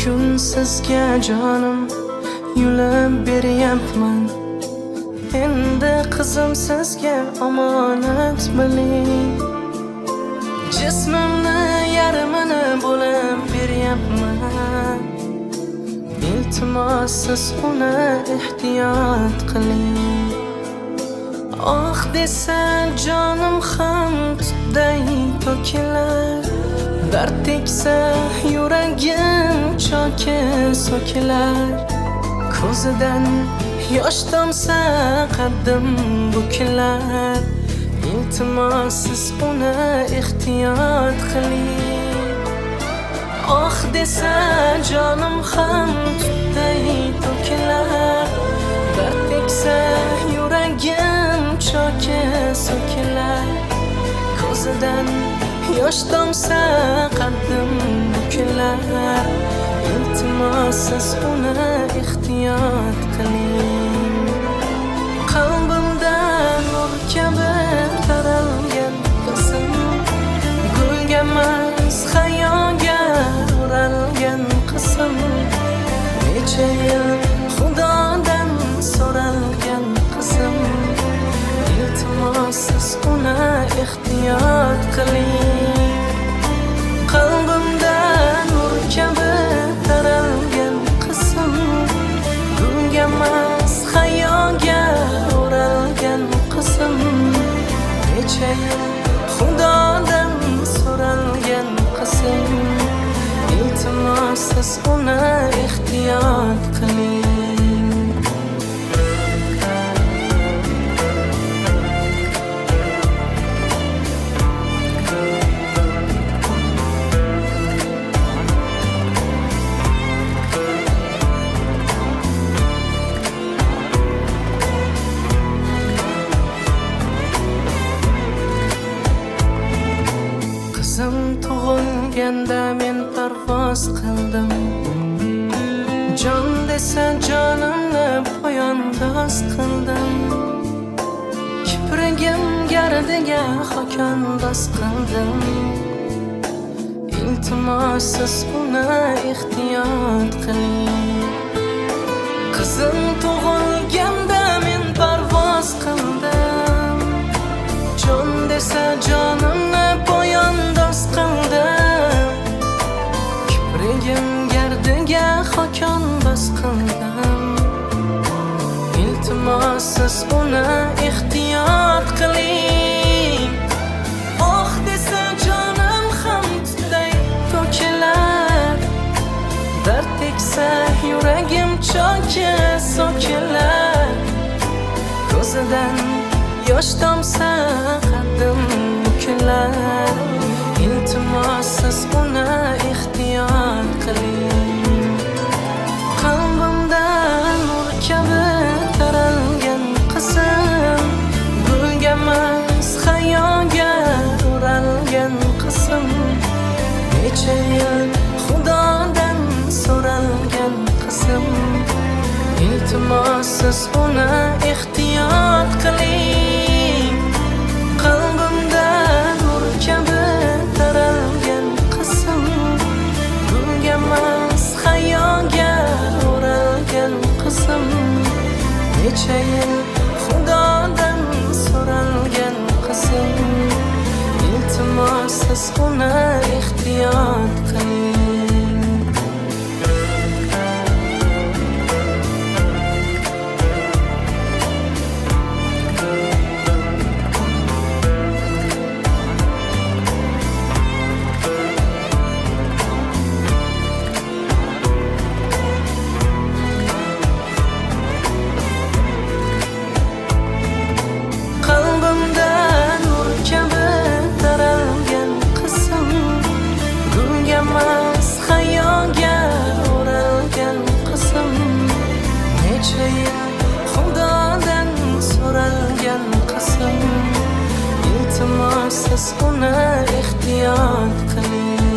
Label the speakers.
Speaker 1: kun sizga jonim yulib beryapman. Endi qizim sizga omonat biling. Jismimni yarmini bo'lib beryapman. Iltimos siz uni ehtiyot qiling. Oh desa jonim ham tutday to'kilar. Dard teksa yuragim cho'ki so'kilar. Ko'zidan yosh tomsa qaddim bukilar. Iltimos siz uni ehtiyot qiling. Oh desa jonim ham tutday to'kilar. Dard teksa yuragim cho'ki so'kilar. Ko'zidan yosh tomsa qaddim bukilar. Iltimos siz uni ehtiyot qiling. Qalbimdan nur kabi taralgan qizim, gulga emas xayoga o'ralgan qizim. Necha yil Xudodan so'ralgan qizim. Iltimos siz uni ehtiyot qiling. Qalbimdan nur kabi taralgan qizim, gulga emas xayoga o'ralgan qizim. Necha yil Xudodan so'ralgan qizim. Iltimos siz uni ehtiyot qiling. Qizim tug'ilganda men parvoz qildim. Jon desa jonimni poyandoz qildim. Kiprigim gardiga xokandoz qildim. Iltimos siz uni ehtiyot qiling. Qizim tug'ilganda men parvoz qildim. Jon desa jonimni poyandoz qildim. Kiprigim gardiga xokandoz qildim. Iltimos siz uni ehtiyot qiling. Oh desa jonim ham tutday to'kilar. Dard teksa yuragim cho'ki so'kilar. Ko'zidan yosh tomsa qaddim bukilar. Iltimos siz uni ehtiyot qiling. Qalbimdan nur kabi taralgan qizim, gulga emas xayoga o'ralgan qizim. Necha yil Xudodan so'ralgan qizim. Iltimos siz uni ehtiyot qiling. Qalbimdan nur kabi taralgan qizim, gulga emas xayoga o'ralgan qizim. Necha yil Xudodan so'ralgan qizim. Iltimos siz uni ehtiyot qiling. Qalbimdan nur kabi taralgan qizim, gulga emas xayoga o'ralgan qizim. Necha yil Xudodan so'ralgan qizim. Iltimos siz uni ehtiyot qiling.